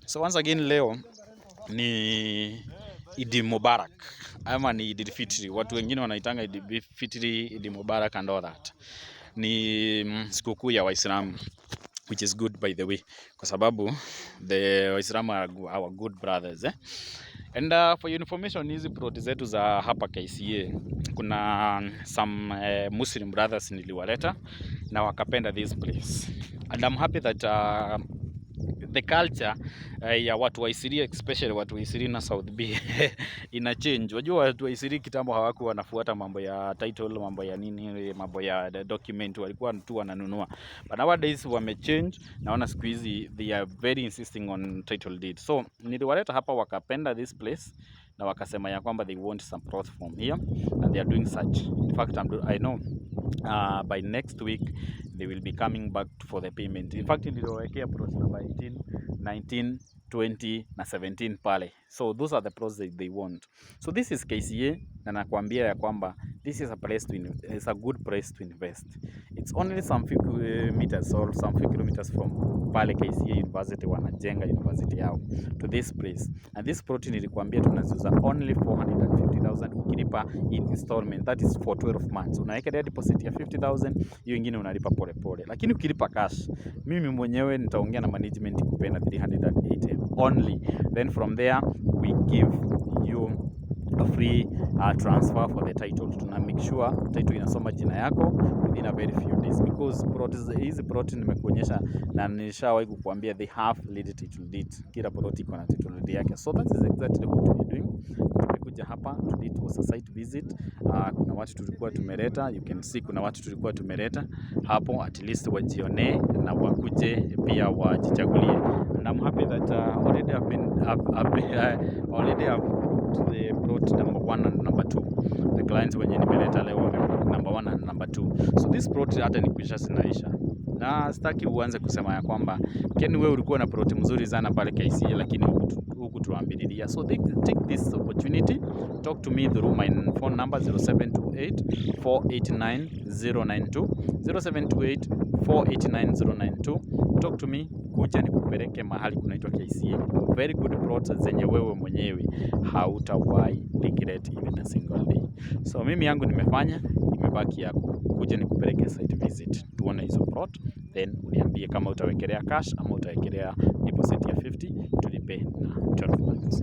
So once again leo ni Idi Mubarak ama ni Idi Fitri. Watu wengine wanaitanga Idi Fitri, Idi Mubarak and all that. Ni sikukuu ya Waislamu, which is good by the way, kwa sababu the Waislamu are our good brothers And for your information, hizi plot zetu za hapa KCA kuna some Muslim brothers niliwaleta na wakapenda this place, and I'm happy that the culture ya watu wa Isiri, especially watu wa Isiri na South B ina change. Wajua watu wa Isiri kitambo hawakuwa wanafuata mambo ya title, mambo ya nini, mambo ya document, walikuwa tu wananunua. But nowadays wame change, naona siku hizi they are very insisting on title deed. So niliwaleta hapa wakapenda this place na wakasema ya kwamba they want some plot from here and they are doing such. In fact I know by next week they will be coming back for the payment. In fact niliwekea plot number 18, 19, 20 na 17 pale. So those are the plots that they want. So this is KCA na nakwambia ya kwamba this is a place to it's a good place to invest. It's only some few meters or some few kilometers from pale KCA University, wanajenga university yao to this place. And this plot nilikwambia tunaziuza only 450,000 ukilipa in installment, that is for 12 months. Unaweka deposit ya 50,000, hiyo nyingine unalipa pole pole. Lakini ukilipa cash, mimi mwenyewe nitaongea na management kupena 380 only. Then from there we give you a free transfer for the title. Tuna make sure title inasoma jina yako within a very few days, because hizi plot nimekuonyesha na nishawahi kukuambia they have lead title deed. Kila plot iko na title deed yake. So that is exactly what we are doing. Tumekuja hapa today, it was a site visit. Kuna watu tulikuwa tumeleta, you can see kuna watu tulikuwa tumeleta hapo, at least wajione na wakuje pia wajichagulie. And I'm happy that already I've the plot number 1 and number 2. The clients wenye nimeleta leo number 1 and number 2. So this plot hata nikwisha sinaisha. Na sitaki uanze kusema ya kwamba Ken wewe ulikuwa na plot mzuri sana pale KCA lakini huku tuambililia. So take this opportunity, talk to me through my phone number 0728 489 092 0728 489 092. Talk to me, kuja nikupeleke mahali kunaitwa KCA. Very good plots zenye wewe mwenyewe hautawahi regret even a single day. So mimi yangu nimefanya, imebaki yako. Kuja nikupeleke site visit, tuone hizo plot, then uniambie kama utawekelea cash ama utawekelea deposit ya 50 tulipe na 12 months.